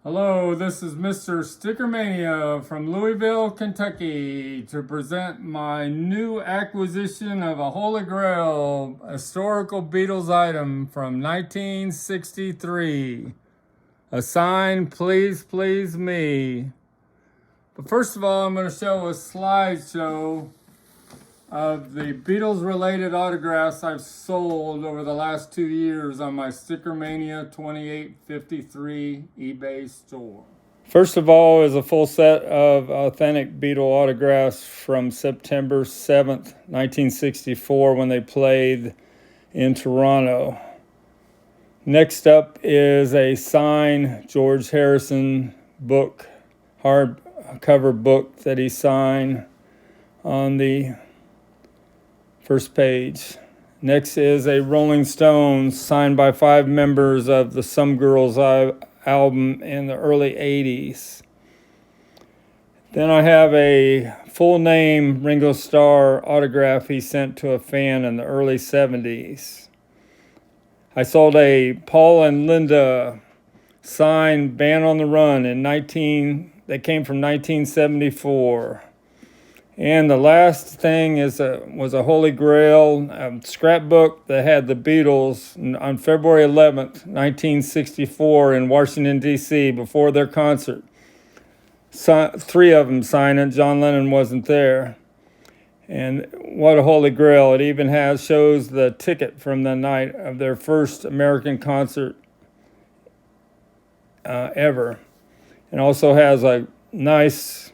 Hello, this is Mr. Stickermania from Louisville, Kentucky to present my new acquisition of a Holy Grail historical Beatles item from 1963. A sign, Please Please Me. But first of all, I'm going to show a slideshow of the Beatles-related autographs I've sold over the last 2 years on my Stickermania 2853 eBay store. First of all is a full set of authentic Beatle autographs from September 7th, 1964 when they played in Toronto. Next up is a signed George Harrison book, hardcover book that he signed on the first page. Next is a Rolling Stones signed by 5 members of the Some Girls album in the early 80s. Then I have a full name Ringo Starr autograph he sent to a fan in the early 70s. I sold a Paul and Linda signed Band on the Run that came from 1974. And the last thing was a Holy Grail scrapbook that had the Beatles on February 11th, 1964 in Washington, D.C. before their concert. 3 of them signed it. John Lennon wasn't there. And what a Holy Grail. It even shows the ticket from the night of their first American concert ever. And also has a nice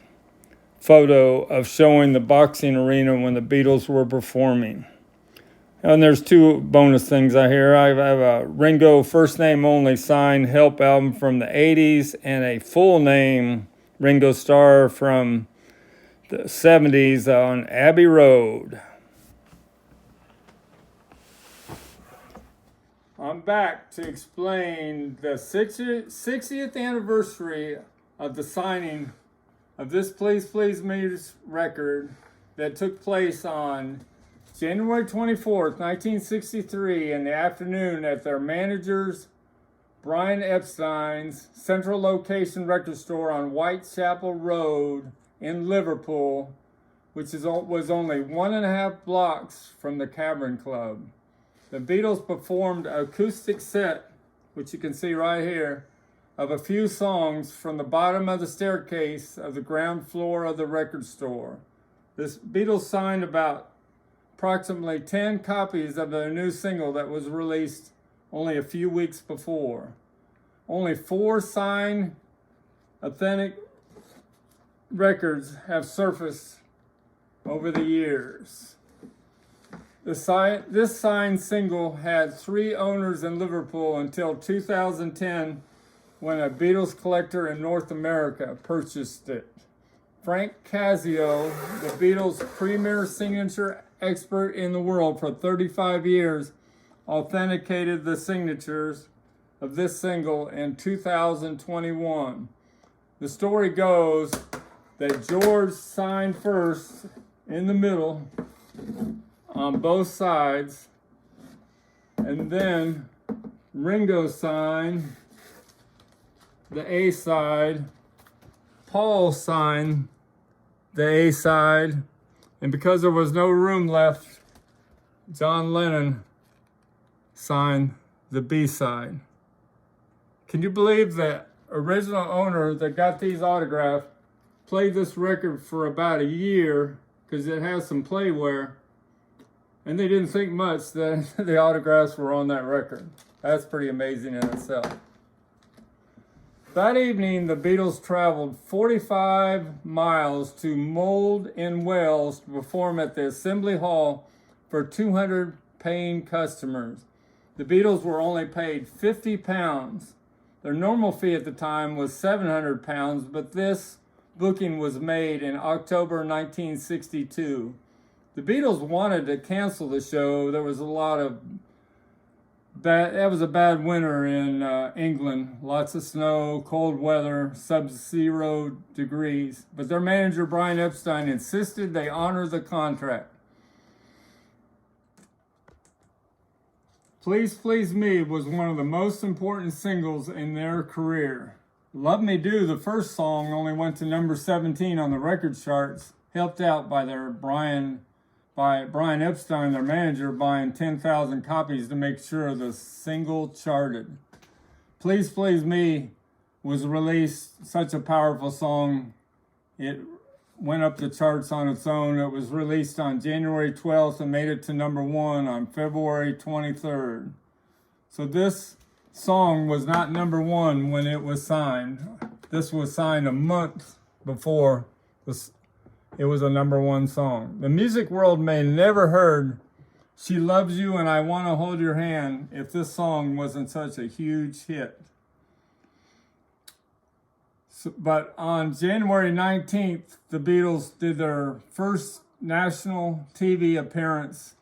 photo of showing the boxing arena when the Beatles were performing. And there's 2 bonus things I hear. I have a Ringo first name only signed Help album from the 80s and a full name Ringo Starr from the 70s on Abbey Road. I'm back to explain the 60th anniversary of the signing of this Please Please Me record that took place on January 24th, 1963 in the afternoon at their manager's Brian Epstein's central location record store on Whitechapel Road in Liverpool, which was only 1.5 blocks from the Cavern Club. The Beatles performed an acoustic set, which you can see right here, of a few songs from the bottom of the staircase of the ground floor of the record store. This Beatles signed approximately 10 copies of their new single that was released only a few weeks before. Only 4 signed authentic records have surfaced over the years. This signed single had 3 owners in Liverpool until 2010 when a Beatles collector in North America purchased it. Frank Casio, the Beatles' premier signature expert in the world for 35 years, authenticated the signatures of this single in 2021. The story goes that George signed first in the middle on both sides, and then Ringo signed the A side, Paul signed the A side, and because there was no room left, John Lennon signed the B side. Can you believe that original owner that got these autographs played this record for about a year because it has some playwear, and they didn't think much that the autographs were on that record. That's pretty amazing in itself. That evening, the Beatles traveled 45 miles to Mold in Wales to perform at the Assembly Hall for 200 paying customers. The Beatles were only paid £50. Their normal fee at the time was £700, but this booking was made in October 1962. The Beatles wanted to cancel the show. There was that was a bad winter in England. Lots of snow, cold weather, sub-0 degrees. But their manager, Brian Epstein, insisted they honor the contract. Please Please Me was one of the most important singles in their career. Love Me Do, the first song, only went to number 17 on the record charts, helped out by Brian Epstein, their manager, buying 10,000 copies to make sure the single charted. Please Please Me was released, such a powerful song. It went up the charts on its own. It was released on January 12th and made it to number 1 on February 23rd. So this song was not number 1 when it was signed. This was signed a month before it was a number 1 song. The music world may never heard She Loves You and I Want to Hold Your Hand if this song wasn't such a huge hit. But on January 19th, the Beatles did their first national TV appearance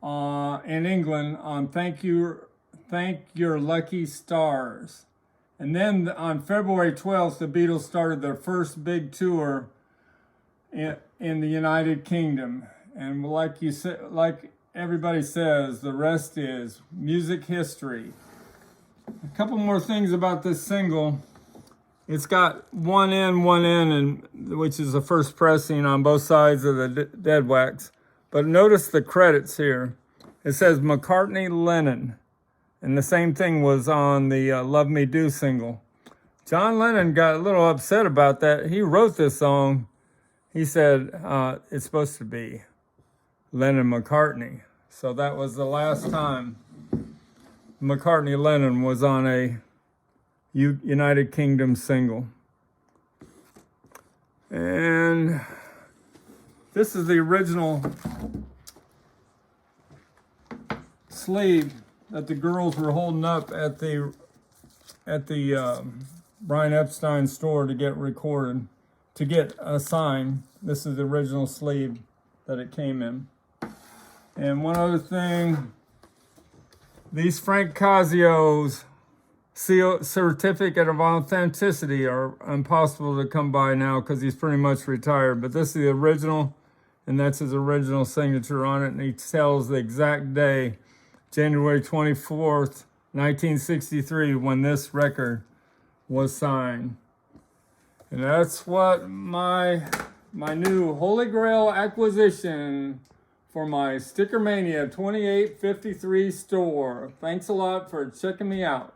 in England on Thank Your Lucky Stars. And then on February 12th, the Beatles started their first big tour in the United Kingdom. And like everybody says, the rest is music history. A couple more things about this single. It's got one in, and which is the first pressing on both sides of the dead wax. But notice the credits here. It says McCartney, Lennon. And the same thing was on the Love Me Do single. John Lennon got a little upset about that. He wrote this song. He said it's supposed to be Lennon-McCartney. So that was the last time McCartney-Lennon was on a United Kingdom single. And this is the original sleeve that the girls were holding up at the Brian Epstein store to get recorded, to get a sign. This is the original sleeve that it came in. And one other thing, these Frank Casio's certificate of authenticity are impossible to come by now because he's pretty much retired. But this is the original, and that's his original signature on it. And he tells the exact day, January 24th, 1963, when this record was signed. And that's what my new Holy Grail acquisition for my Sticker Mania 2853 store. Thanks a lot for checking me out.